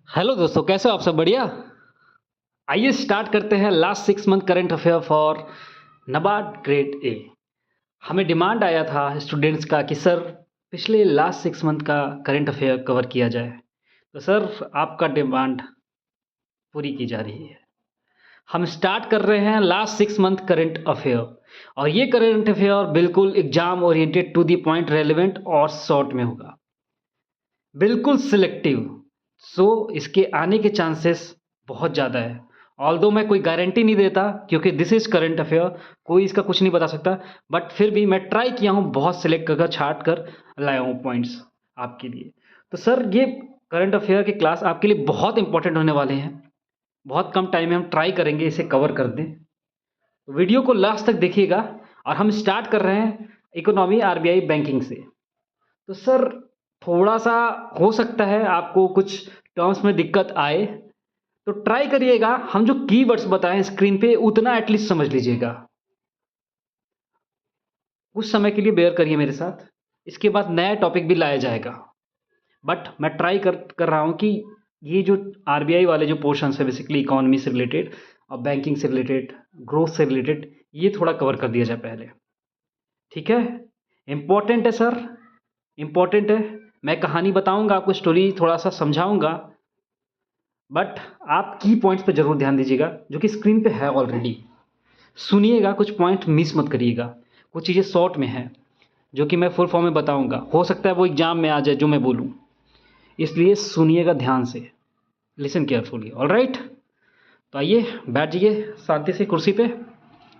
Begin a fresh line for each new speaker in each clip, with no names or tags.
Hello दोस्तों, कैसे हो आप सब? बढ़िया। आइए स्टार्ट करते हैं last 6 month current affair for NABARD grade A. हमें डिमांड आया था स्टूडेंट्स का कि सर पिछले लास्ट 6 मंथ का करंट अफेयर कवर किया जाए, तो सर आपका डिमांड पूरी की जा रही है। हम स्टार्ट कर रहे हैं लास्ट 6 मंथ करंट अफेयर, और ये करंट अफेयर बिल्कुल exam oriented, to the point, relevant और शॉर्ट में होगा, बिल्कुल सिलेक्टिव। सो इसके आने के चांसेस बहुत ज़्यादा है। ऑल्दो मैं कोई गारंटी नहीं देता क्योंकि दिस इज़ करंट अफेयर, कोई इसका कुछ नहीं बता सकता, बट फिर भी मैं ट्राई किया हूँ, बहुत सिलेक्ट कर छाट कर लाया हूँ पॉइंट्स आपके लिए। तो सर ये करंट अफेयर की क्लास आपके लिए बहुत इंपॉर्टेंट होने वाले हैं। बहुत कम टाइम में हम ट्राई करेंगे इसे कवर कर दें, तो वीडियो को लास्ट तक देखिएगा। और हम स्टार्ट कर रहे हैं इकोनॉमी आरबीआई बैंकिंग से। तो सर थोड़ा-सा हो सकता है आपको कुछ टर्म्स में दिक्कत आए, तो ट्राई करिएगा हम जो कीवर्ड्स बताएँ स्क्रीन पे उतना एटलीस्ट समझ लीजिएगा। कुछ समय के लिए बेयर करिए मेरे साथ, इसके बाद नया टॉपिक भी लाया जाएगा। बट मैं ट्राई कर रहा हूँ कि ये जो आरबीआई वाले जो पोर्शंस है बेसिकली इकोनॉमी से रिलेटेड और बैंकिंग से रिलेटेड, ग्रोथ से रिलेटेड, ये थोड़ा कवर कर दिया जाए पहले। ठीक है? इम्पोर्टेंट है सर, इम्पोर्टेंट है। मैं कहानी बताऊँगा आपको, स्टोरी थोड़ा-सा समझाऊँगा, बट आप की पॉइंट्स पे ज़रूर ध्यान दीजिएगा जो कि स्क्रीन पे है ऑलरेडी। सुनिएगा, कुछ पॉइंट मिस मत करिएगा। कुछ चीज़ें शॉर्ट में हैं जो कि मैं फुल फॉर्म में बताऊँगा, हो सकता है वो एग्ज़ाम में आ जाए जो मैं बोलूँ, इसलिए सुनिएगा ध्यान से, लिसन केयरफुली। ऑलराइट, तो आइए बैठ जाइए शांति से कुर्सी पे,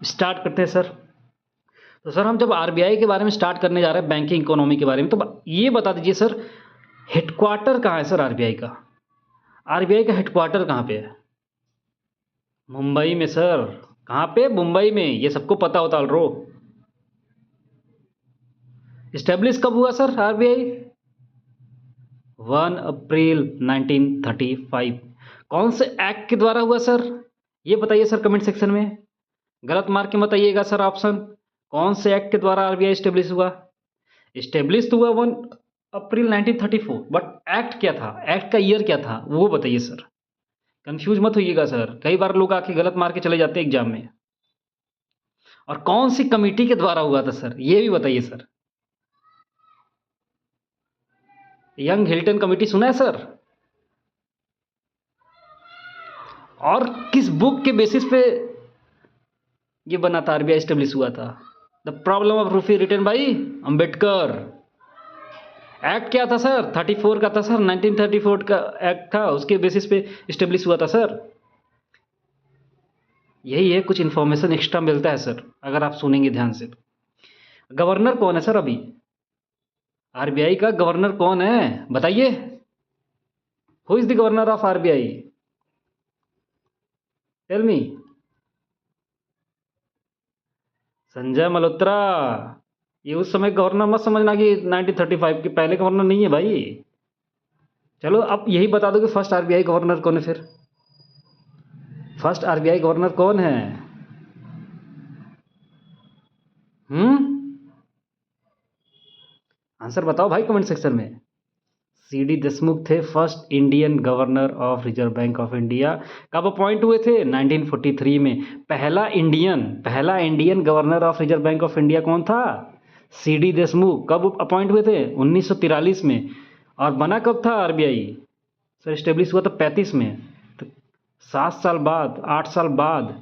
स्टार्ट करते हैं सर। तो सर हम जब आरबीआई के बारे में स्टार्ट करने जा रहे हैं, बैंकिंग इकोनॉमी के बारे में, तो ये बता दीजिए सर, हेडक्वार्टर कहाँ है सर आरबीआई का? आरबीआई का हेडक्वार्टर कहाँ पे है? मुंबई में सर। कहाँ पे? मुंबई में, ये सबको पता होता ऑलरो। इस्टेब्लिश कब हुआ सर आरबीआई? 1 अप्रैल 1935। कौन से एक्ट के द्वारा हुआ सर? ये बताइए सर कमेंट सेक्शन में, गलत मार्क के मत आइएगा सर ऑप्शन। कौन से एक्ट के द्वारा आरबीआई इस्टेब्लिश हुआ? इस्टेब्लिश तो हुआ 1 अप्रैल 1934, बट एक्ट क्या था? एक्ट का ईयर क्या था वो बताइए सर। कंफ्यूज मत होइएगा सर, कई बार लोग आके गलत मार के चले जाते हैं एग्जाम में। और कौन सी कमेटी के द्वारा हुआ था सर, ये भी बताइए सर। यंग हिल्टन कमेटी सुना है सर? और किस बुक के बेसिस पे ये बना था, आरबीआई स्टेब्लिश हुआ था? The problem of rupee, written by Ambedkar. Act क्या था सर? 34 का था सर, 1934 का एक्ट था, उसके बेसिस पे स्टेब्लिश हुआ था सर। यही है, कुछ इन्फॉर्मेशन एक्स्ट्रा मिलता है सर अगर आप सुनेंगे ध्यान से। गवर्नर कौन है सर अभी? आरबीआई का गवर्नर कौन है बताइए? Who is the governor of RBI? Tell me. Sanjay Malhotra. ये उस समय गवर्नर मत समझना कि 1935 के पहले गवर्नर नहीं है भाई। चलो अब यही बता दो कि फर्स्ट आरबीआई गवर्नर कौन है फिर? फर्स्ट आरबीआई गवर्नर कौन है? आंसर बताओ भाई कमेंट सेक्शन में। सीडी देशमुख थे first Indian governor of reserve Bank of India. कब अपॉइंट हुए थे? 1943 में। पहला Indian governor of reserve Bank of India कौन था? सीडी देशमुख। कब अपॉइंट हुए थे? 1943 में। और बना कब था आरबीआई? सर इस्टेब्लिश हुआ था 35 में। तो 7 साल बाद, 8 साल बाद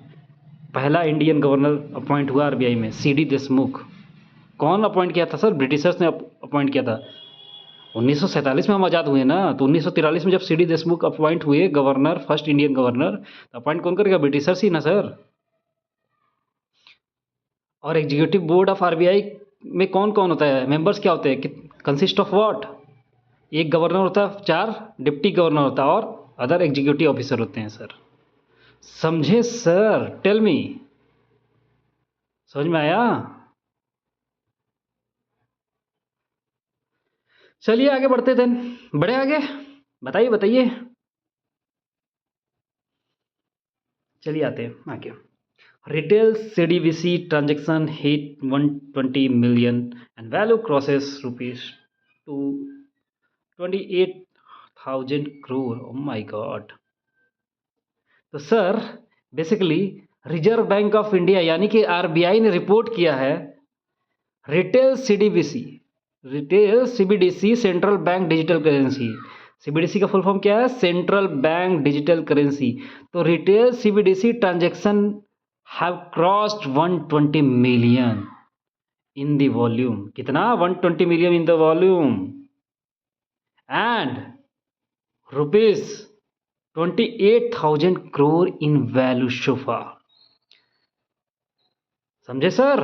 पहला इंडियन गवर्नर अपॉइंट हुआ आरबीआई में, सीडी देशमुख। कौन अपॉइंट किया था सर? ब्रिटिशर्स ने अपॉइंट किया था। 1947 में हम आज़ाद हुए ना, तो 1943 में जब सीडी देशमुख अपॉइंट हुए गवर्नर, फर्स्ट इंडियन गवर्नर, तो अपॉइंट कौन करेगा? ब्रिटिशर्स ही ना सर। और एग्जीक्यूटिव बोर्ड ऑफ आरबीआई में कौन कौन होता है, मेंबर्स क्या होते हैं, कंसिस्ट ऑफ व्हाट? एक गवर्नर होता है, 4 डिप्टी गवर्नर होता है, और अदर एग्जीक्यूटिव ऑफिसर होते हैं सर। समझे सर? टेल मी, समझ में आया? चलिए आगे बढ़ते देन, बढ़े आगे, बताइए बताइए। चलिए आते हैं आगे। Retail CDBC transaction hit 120 million and value crosses rupees 28 thousand crore, oh my god. तो sir basically Reserve Bank of India यानी कि आरबीआई ने रिपोर्ट किया है retail CDBC, retail CBDC central bank digital currency. CBDC का फुल फॉर्म क्या है? Central bank digital currency. तो retail CBDC transaction have crossed 120 million in the volume. कितना? 120 million in the volume and rupees 28,000 crore in value so far. समझे sir?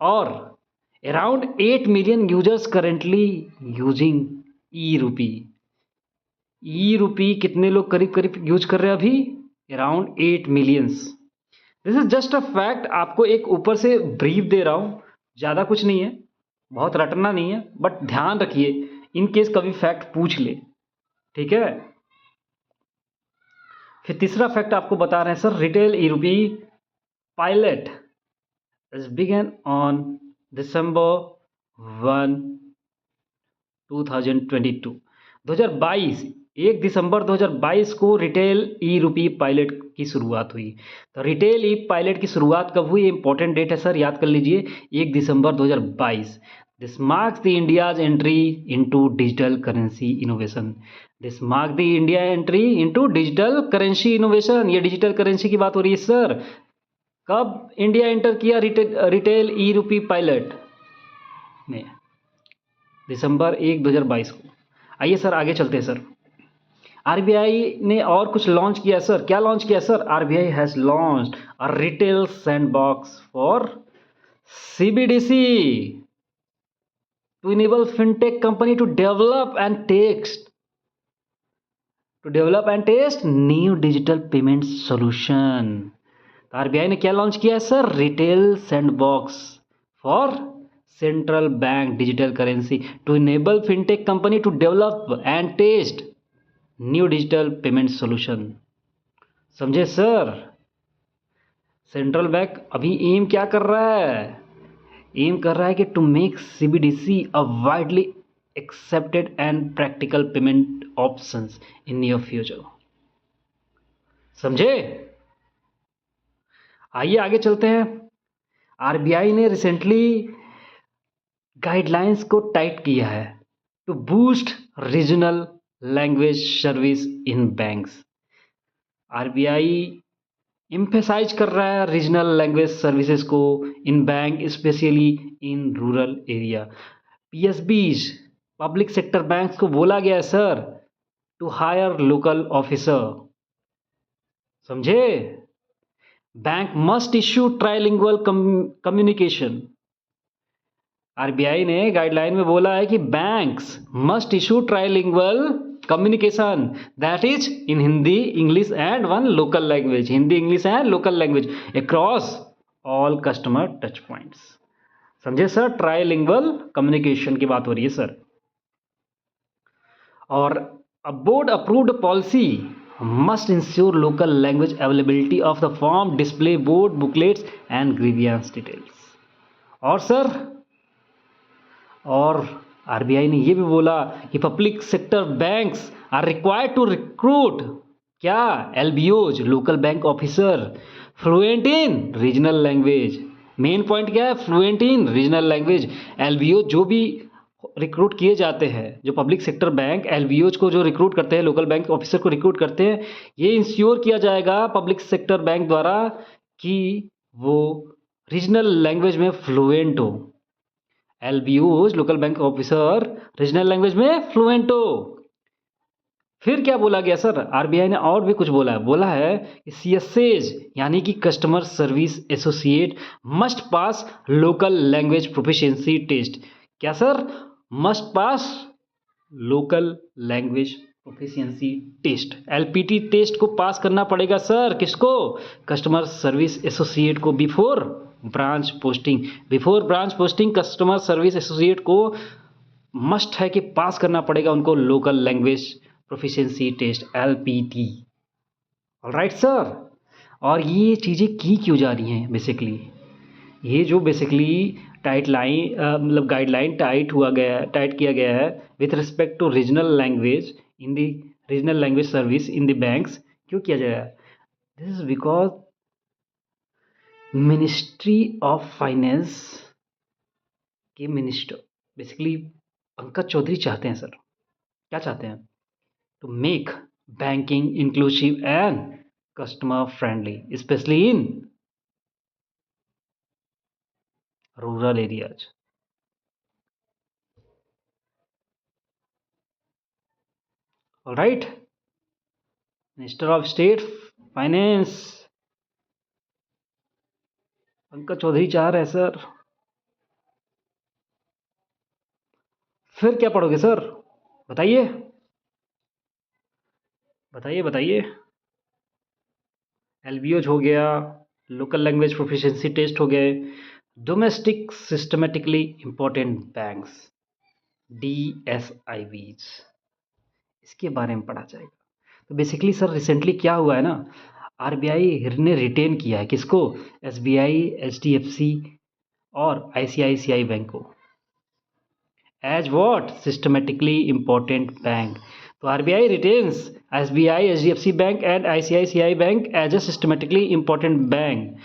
और around 8 million users currently using e rupee. E रूपी कितने लोग करीब करीब use कर रहे हैं अभी? Around 8 millions. This is just a fact, आपको एक ऊपर से ब्रीफ दे रहा हूं, ज़्यादा कुछ नहीं है, बहुत रटना नहीं है, बट ध्यान रखिए इन केस कभी फैक्ट पूछ ले, ठीक है। फिर तीसरा फैक्ट आपको बता रहे हैं सर, रिटेल ई रूपी pilot is begin on December 1, 2022। 2022 1 दिसंबर 2022 को रिटेल ई रूपी पायलट की शुरुआत हुई। तो रिटेल ई पायलट की शुरुआत कब हुई? इंपॉर्टेंट डेट है सर, याद कर लीजिए, 1 दिसंबर 2022। This marks the India's entry into digital currency innovation. This mark the India entry into digital currency innovation. ये डिजिटल करेंसी की बात हो रही है सर। कब इंडिया एंटर किया रिटेल ई रूपी पायलट ने? दिसंबर 1, 2022 को। आइए सर आगे चलते हैं सर। आरबीआई ने और कुछ लॉन्च किया सर। क्या लॉन्च किया sir? RBI has launched a retail sandbox for CBDC to enable fintech company to develop and test new digital payment solution. तो आरबीआई ने क्या लॉन्च किया है sir? Retail sandbox for central bank digital currency to enable fintech company to develop and test new digital payment solution. समझे sir? Central bank अभी aim क्या कर रहा है? एम कर रहा है कि to make CBDC a widely accepted and practical payment options in near future. समझे? आइए आगे चलते हैं। आरबीआई ने रिसेंटली गाइडलाइंस को टाइट किया है to boost regional language service in banks. RBI emphasise कर रहा है रीजनल लैंग्वेज सर्विसेज को in bank, specially in rural area. PSBs public sector banks को बोला गया है sir to hire local officer. समझे? Bank must issue trilingual communication. RBI ने गाइडलाइन में बोला है कि banks must issue trilingual communication, that is in Hindi, English and one local language. Hindi, English and local language across all customer touch points. समझे sir? Trilingual communication की बात हो रही है सर। और a board approved policy must ensure local language availability of the form, display board, booklets and grievance details. और sir, और RBI ने ये भी बोला कि public sector banks are required to recruit क्या? LBOs, local bank officer, fluent in regional language. Main point क्या है? Fluent in regional language. LBO जो भी रिक्रूट किए जाते हैं, जो पब्लिक सेक्टर बैंक एलबीओज को जो रिक्रूट करते हैं, लोकल बैंक ऑफिसर को रिक्रूट करते हैं, ये इंश्योर किया जाएगा पब्लिक सेक्टर बैंक द्वारा कि वो रीजनल लैंग्वेज में फ्लुएंट हो। LBOs, local bank officer, regional language में फ्लुएंट हो। फिर क्या बोला गया सर? आरबीआई ने और भी कुछ बोला है कि सीएसएज यानी कि customer service associate must pass local language proficiency test. क्या sir? Must pass local language proficiency test, LPT test को पास करना पड़ेगा सर। किसको? कस्टमर सर्विस एसोसिएट को before branch posting. Before branch posting customer service associate को must है कि pass करना पड़ेगा उनको local language proficiency test, LPT. Alright sir. और ये चीज़ें की क्यों जा रही हैं? बेसिकली ये जो बेसिकली टाइट लाइन मतलब गाइडलाइन टाइट किया गया है with respect to regional language in the regional language service in the banks. क्यों किया जाएगा? This is because ministry of finance के मिनिस्टर बेसिकली पंकज चौधरी चाहते हैं सर, क्या चाहते हैं? To make banking inclusive and customer friendly specially in rural areas. Alright, minister of state finance Pankaj Chaudhary चाह रहे हैं सर। फिर क्या पढ़ोगे सर? बताइए बताइए बताइए। एलबीओज हो गया, लोकल लैंग्वेज प्रोफिशिएंसी टेस्ट हो गए, domestic systematically important banks DSIBs, इसके बारे में पढ़ा जाएगा। तो बेसिकली सर रिसेंटली क्या हुआ है ना, आरबीआई ने रिटेन किया है किसको? SBI, HDFC और ICICI बैंक को as what? Systematically important bank. तो RBI retains SBI, HDFC bank and ICICI bank as a systematically important bank.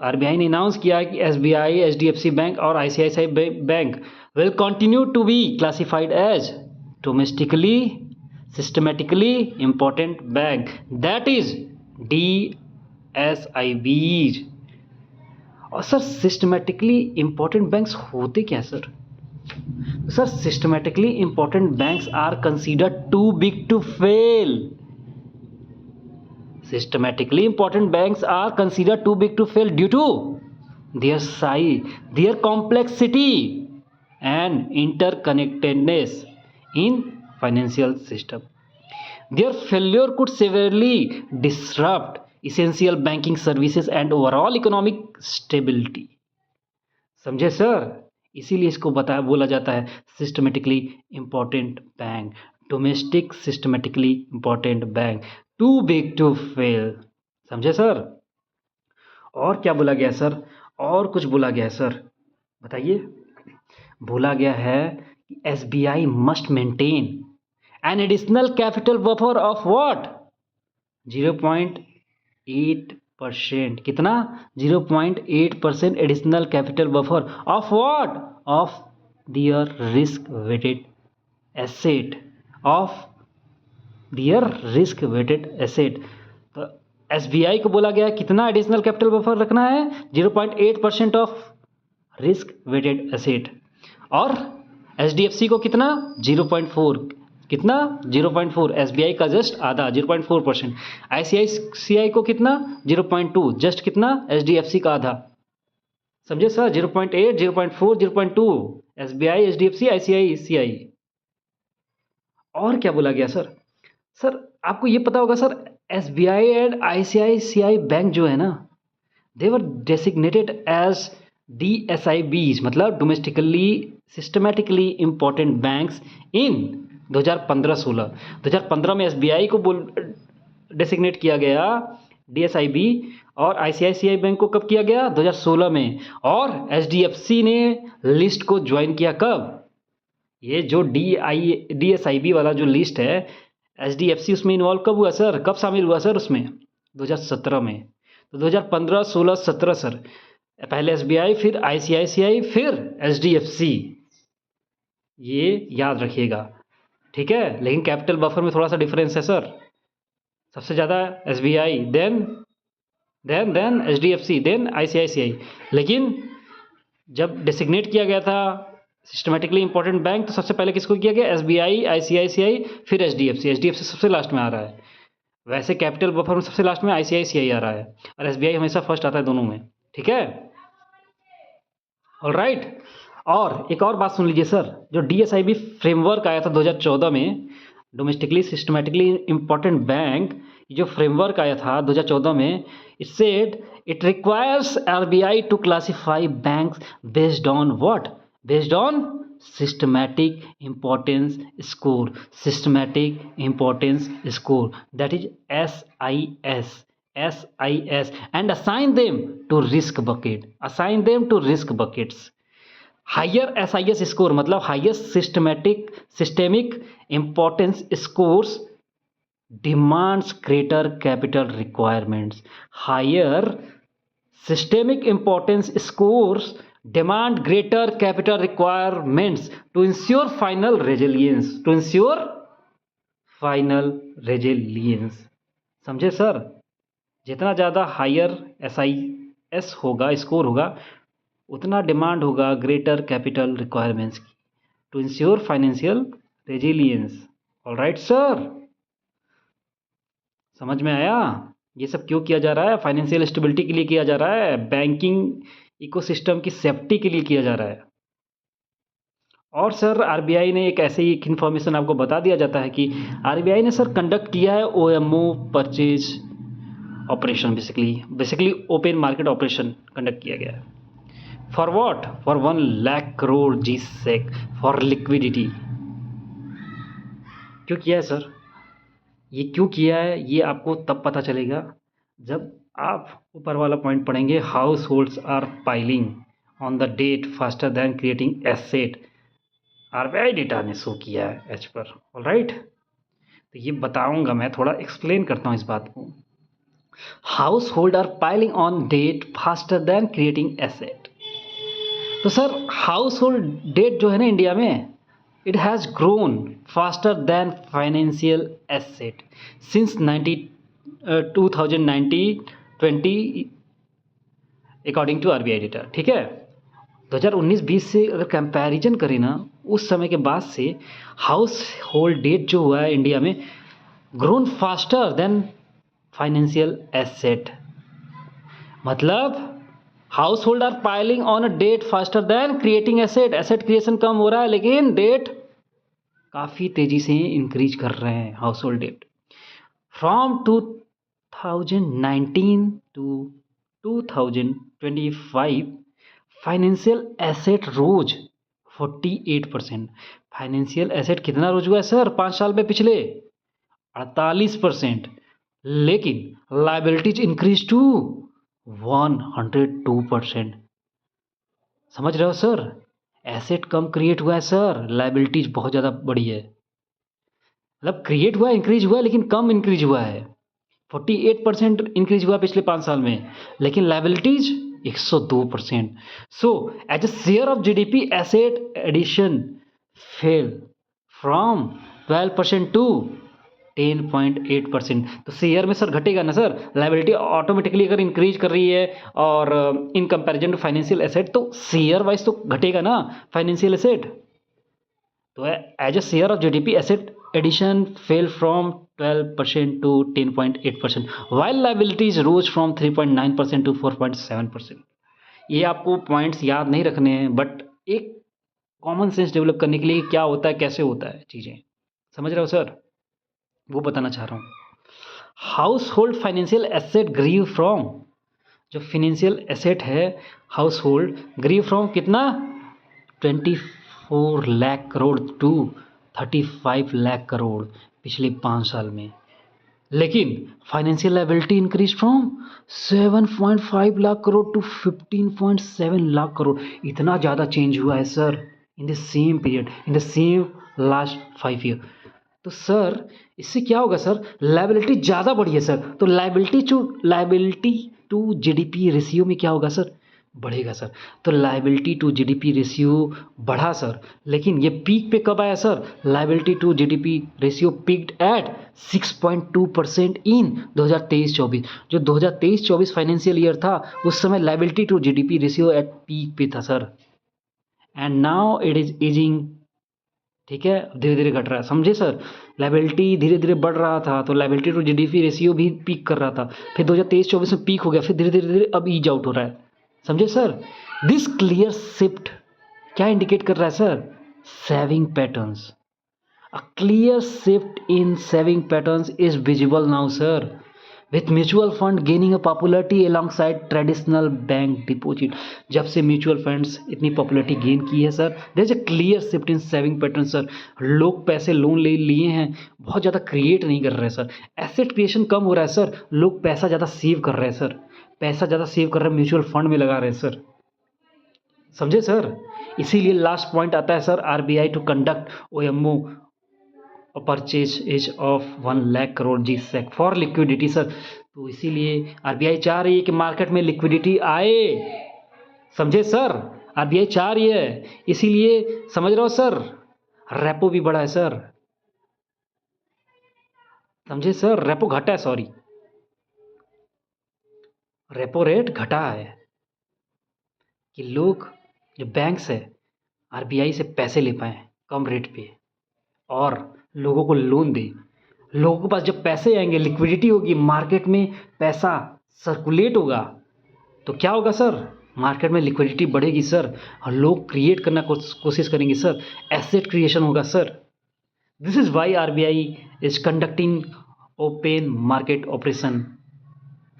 RBI ने अनाउंस किया कि SBI, HDFC बैंक और ICICI bank will continue to be classified as domestically systematically important bank, that is DSIBs। और sir systematically important banks होते क्या sir? Sir, systematically important banks are considered too big to fail. Systematically important banks are considered too big to fail due to their size, their complexity, and interconnectedness in financial system. Their failure could severely disrupt essential banking services and overall economic stability. समझे sir? इसीलिए इसको बोला जाता है systematically important bank, domestic systematically important bank, too big to fail. समझे sir? और क्या बोला गया सर? और कुछ बोला गया है सर, बताइए। बोला गया है कि SBI must maintain an additional capital buffer of what? 0.8%। कितना? 0.8% additional capital buffer of what? Of their risk weighted asset, of their risk weighted asset. तो SBI को बोला गया कितना एडिशनल कैपिटल बफर रखना है? 0.8% ऑफ रिस्क वेटेड एसेट। और HDFC को कितना? 0.4। कितना? 0.4। SBI का जस्ट आधा 0.4%। ICICI को कितना? 0.2। जस्ट कितना? HDFC का आधा। समझे सर? 0.8, 0.4, 0.2 SBI, HDFC, ICICI। और क्या बोला गया सर? सर आपको ये पता होगा sir, SBI and ICICI bank जो है ना, दे वर डेसिग्नेटेड एज DSIBs, मतलब domestically systematically important banks in 2015-16। 2015 में SBI को डेसिग्नेट किया गया DSIB, और ICICI बैंक को कब किया गया? 2016 में। और HDFC ने लिस्ट को ज्वाइन किया कब? ये जो DSIB वाला जो लिस्ट है, HDFC उसमें इन्वॉल्व कब हुआ सर? कब शामिल हुआ सर उसमें? 2017 में। तो 2015, 16, 17 सर, पहले SBI, फिर ICICI, फिर HDFC, ये याद रखिएगा, ठीक है। लेकिन कैपिटल बफर में थोड़ा सा डिफरेंस है सर, सबसे ज़्यादा SBI, then HDFC, then ICICI। लेकिन जब डेसिग्नेट किया गया था सिस्टमेटिकली इंपॉर्टेंट बैंक, तो सबसे पहले किसको किया गया? SBI, ICICI, फिर HDFC सबसे लास्ट में आ रहा है। वैसे कैपिटल बफर में सबसे लास्ट में ICICI आ रहा है, और SBI हमेशा फर्स्ट आता है दोनों में, ठीक है। ऑलराइट, और एक और बात सुन लीजिए सर, जो DSIB फ्रेमवर्क आया था 2014 में, डोमेस्टिकली सिस्टमेटिकली इम्पोर्टेंट बैंक, जो फ्रेमवर्क आया था 2014 में, it said it requires RBI to classify banks based on what? Based on systematic importance score, systematic importance score, that is SIS, SIS and assign them to risk bucket. Assign them to risk buckets. Higher SIS score मतलब highest systemic importance scores demands greater capital requirements. Higher systemic importance scores demand greater capital requirements to ensure final resilience. समझे sir? जितना ज़्यादा higher SIS होगा, score होगा, उतना demand होगा greater capital requirements की to ensure financial resilience. All right sir, समझ में आया? ये सब क्यों किया जा रहा है? फाइनेंशियल स्टेबिलिटी के लिए किया जा रहा है, बैंकिंग इकोसिस्टम की सेफ्टी के लिए किया जा रहा है. और सर आरबीआई ने एक ऐसे ही एक इन्फॉर्मेशन आपको बता दिया जाता है कि आरबीआई ने सर कंडक्ट किया है OMO purchase operation, basically open market operation conduct किया गया है. For what? For 1 lakh crore G-Sec for liquidity. क्यों किया है सर? ये क्यों किया है ये आपको तब पता चलेगा जब आप ऊपर वाला पॉइंट पढ़ेंगे. Households are piling on the debt faster than creating asset. RBI data ने शो किया है एच पर. ऑल राइट, तो ये बताऊंगा मैं, थोड़ा एक्सप्लेन करता हूँ इस बात को. Household are piling on debt faster than creating asset. तो सर हाउस होल्ड डेट जो है ना इंडिया में, it has grown faster than financial asset since 2019-20 according to RBI data. ठीक है, 2019-20 से अगर कंपैरिजन करें ना, उस समय के बाद से हाउस होल्ड डेट जो हुआ है इंडिया में, grown faster than financial asset. मतलब household are piling on a debt faster than creating asset. Asset creation कम हो रहा है लेकिन डेट काफ़ी तेज़ी से इंक्रीज कर रहे हैं. Household debt from 2019 to 2025 financial asset rose 48%. Financial asset कितना रोज हुआ है सर 5 साल में? पिछले 48%. लेकिन लाइबिलिटीज इंक्रीज टू 102%. समझ रहे हो सर? एसेट कम क्रिएट हुआ है सर, लाइबिलिटीज बहुत ज़्यादा बढ़ी है. मतलब क्रिएट हुआ है, इंक्रीज हुआ है, लेकिन कम इंक्रीज हुआ है. 48% इंक्रीज हुआ पिछले 5 साल में, लेकिन liabilities 102%. So as a share of GDP asset addition fell from 12% to 10.8%. तो शेयर में सर घटेगा ना सर, लाइबिलिटी ऑटोमेटिकली अगर इंक्रीज कर रही है और in comparison to financial asset, तो शेयर वाइज तो घटेगा ना फाइनेंशियल एसेट. तो as a share of GDP asset addition fell from 12% to 10.8%, while liabilities rose from 3.9% to 4.7%. ये आपको पॉइंट्स याद नहीं रखने हैं, बट एक कॉमन सेंस डेवलप करने के लिए क्या होता है, कैसे होता है चीज़ें. समझ रहे हो सर? वो बताना चाह रहा हूँ. Household financial asset grew from, जो फाइनेंशियल एसेट है हाउस होल्ड, ग्रीव फ्रॉम कितना 24 लाख करोड़ टू 35 लाख करोड़ पिछले 5 साल में. लेकिन financial liability increase from 7.5 lakh crore to 15.7 lakh crore. इतना ज़्यादा चेंज हुआ है sir in the same period, in the same last 5 year. तो सर इससे क्या होगा सर, लायबिलिटी ज़्यादा बढ़ी है सर, तो लायबिलिटी टू GDP रेशियो में क्या होगा सर, बढ़ेगा सर. तो लायबिलिटी टू GDP रेशियो बढ़ा सर, लेकिन ये पीक पे कब आया sir, liability to GDP ratio peaked at 6.2% in 2023-24. जो 2023-24 फाइनेंशियल ईयर था, उस समय liability to GDP ratio at peak पे था sir. And now it is easing. ठीक है, धीरे धीरे घट रहा है. समझे सर? लायबिलिटी धीरे धीरे बढ़ रहा था, तो लायबिलिटी टू GDP रेशियो भी पीक कर रहा था, फिर 2023-24 में पीक हो गया, फिर धीरे धीरे धीरे अब ईज आउट हो रहा है. समझे सर? दिस क्लियर शिफ्ट क्या इंडिकेट कर रहा है sir, saving patterns. A clear shift in saving patterns is visible now sir, with mutual fund gaining a popularity alongside traditional bank deposit. जब से म्यूचुअल फंड्स इतनी पॉपुलरिटी गेन की है sir, there is a clear shift in saving pattern sir. लोग पैसे loan ले लिए हैं, बहुत ज़्यादा क्रिएट नहीं कर रहे हैं सर, एसेट क्रिएशन कम हो रहा है सर, लोग पैसा ज़्यादा सेव कर रहे हैं सर, पैसा ज़्यादा सेव कर रहे हैं, म्यूचुअल फंड में लगा रहे हैं सर, समझे सर। इसीलिए लास्ट पॉइंट आता है sir, RBI to conduct OMO purchase as of 1 lakh crore G sec for liquidity sir. तो इसीलिए आरबीआई चाह रही है कि मार्केट में लिक्विडिटी आए, समझे सर, आरबीआई चाह रही है, इसीलिए समझ रहे हो सर, रेपो भी बढ़ा है सर, समझे सर, रेपो घटा है, सॉरी, रेपो रेट घटा है कि लोग जो बैंक्स है आरबीआई से पैसे ले पाएँ कम रेट पे और लोगों को लोन दें। लोगों के पास जब पैसे आएंगे, लिक्विडिटी होगी, मार्केट में पैसा सर्कुलेट होगा, तो क्या होगा सर, मार्केट में लिक्विडिटी बढ़ेगी सर, और लोग क्रिएट करना कोशिश करेंगे सर, एसेट क्रिएशन होगा sir. This is why RBI is conducting open market operation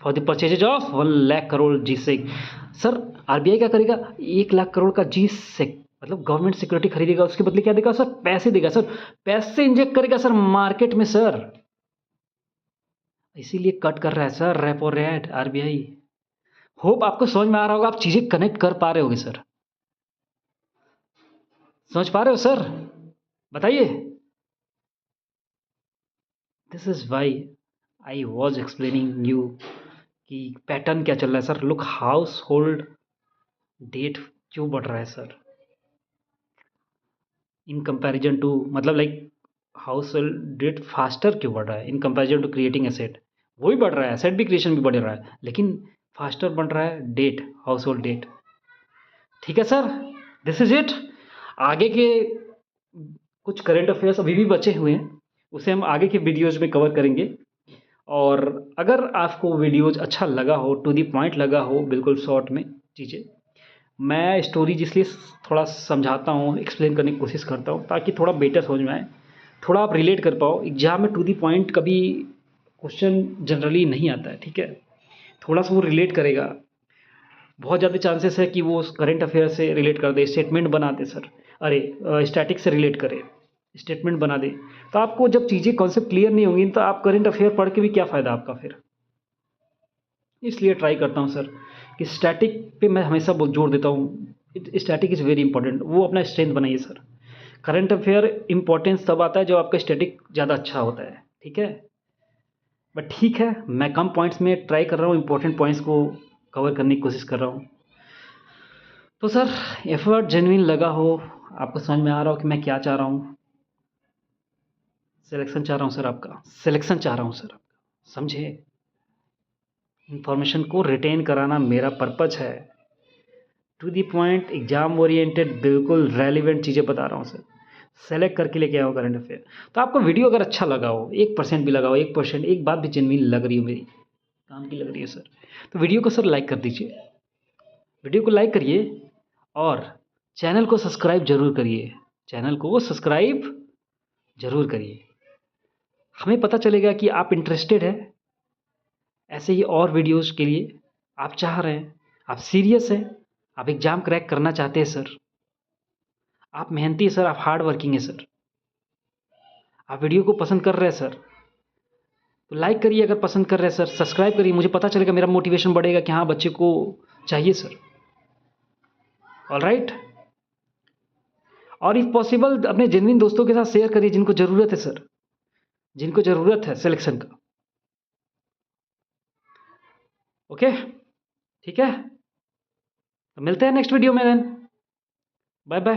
for the purchases of 1 lakh crore G sec. Sir RBI क्या करेगा, 1 लाख करोड़ का जी सेक मतलब गवर्नमेंट सिक्योरिटी खरीदेगा, उसके बदले क्या देगा सर, पैसे देगा सर, पैसे इंजेक्ट करेगा सर मार्केट में सर, इसीलिए कट कर रहा है sir repo rate RBI. Hope आपको समझ में आ रहा होगा, आप चीज़ें कनेक्ट कर पा रहे होगे सर, समझ पा रहे हो सर, बताइए। This is why I was explaining you कि पैटर्न क्या चल रहा है sir. Look, household debt क्यों बढ़ रहा है सर इन कंपैरिजन टू, मतलब like household debt faster क्यों बढ़ रहा है in comparison to creating asset. वो भी बढ़ रहा है, एसेट भी क्रिएशन भी बढ़ रहा है, लेकिन फास्टर बढ़ रहा है डेट, हाउस होल्ड डेट। ठीक है सर, दिस इज इट। आगे के कुछ करंट अफेयर्स अभी भी बचे हुए हैं, उसे हम आगे के वीडियोज़ में कवर करेंगे। और अगर आपको वीडियोज़ अच्छा लगा हो, टू दी पॉइंट लगा हो, बिल्कुल शॉर्ट में चीज़ें, मैं स्टोरीज इसलिए थोड़ा समझाता हूँ, एक्सप्लेन करने की कोशिश करता हूँ ताकि थोड़ा बेटर समझ में आए, थोड़ा आप रिलेट कर पाओ। एग्जाम में टू दी पॉइंट कभी क्वेश्चन जनरली नहीं आता है, ठीक है, थोड़ा सा वो रिलेट करेगा, बहुत ज़्यादा चांसेस है कि वो करंट अफेयर से रिलेट कर दे, स्टेटमेंट बना दे सर, अरे स्टैटिक से रिलेट करे, स्टेटमेंट बना दे। तो आपको जब चीज़ें कॉन्सेप्ट क्लियर नहीं होंगी तो आप करंट अफेयर पढ़ के भी क्या फ़ायदा आपका फिर। इसलिए ट्राई करता हूँ सर कि स्टैटिक पे मैं हमेशा बहुत जोर देता हूँ, स्टैटिक इज़ वेरी इंपॉर्टेंट, वो अपना स्ट्रेंथ बनाइए सर। करंट अफेयर इंपॉर्टेंस तब आता है जब आपका स्टैटिक ज़्यादा अच्छा होता है, ठीक है। बट ठीक है, मैं कम पॉइंट्स में ट्राई कर रहा हूँ, इंपॉर्टेंट पॉइंट्स को कवर करने की कोशिश कर रहा हूँ। तो सर एफर्ट जेन्युइन लगा हो, आपको समझ में आ रहा हो कि मैं क्या चाह रहा हूँ, सिलेक्शन चाह रहा हूँ सर, आपका सिलेक्शन चाह रहा हूँ सर, आपका समझे, इंफॉर्मेशन को रिटेन कराना मेरा पर्पज है, to the point, exam oriented, बिल्कुल रेलिवेंट चीज़ें बता रहा हूँ सर, सेलेक्ट करके लेके आया हूँ करंट अफेयर। तो आपको वीडियो अगर अच्छा लगा हो, 1% भी लगा हो, 1%, एक बात भी जेन्युइन लग रही हो, मेरी काम की लग रही है सर, तो वीडियो को सर लाइक कर दीजिए, वीडियो को लाइक करिए और चैनल को सब्सक्राइब जरूर करिए, चैनल को सब्सक्राइब जरूर करिए। हमें पता चलेगा कि आप इंटरेस्टेड हैं ऐसे ही और वीडियोज़ के लिए, आप चाह रहे हैं, आप सीरियस हैं, आप एग्ज़ाम क्रैक करना चाहते हैं सर, आप मेहनती हैं सर, आप हार्ड वर्किंग हैं सर, आप वीडियो को पसंद कर रहे हैं सर, तो लाइक करिए अगर पसंद कर रहे हैं सर, सब्सक्राइब करिए, मुझे पता चलेगा, मेरा मोटिवेशन बढ़ेगा कि हाँ बच्चे को चाहिए सर। ऑलराइट, और इफ़ पॉसिबल अपने जेन्युइन दोस्तों के साथ शेयर करिए जिनको ज़रूरत है सर, जिनको ज़रूरत है सिलेक्शन का। ओके, ठीक है, तो मिलते हैं नेक्स्ट वीडियो में देन, बाय बाय।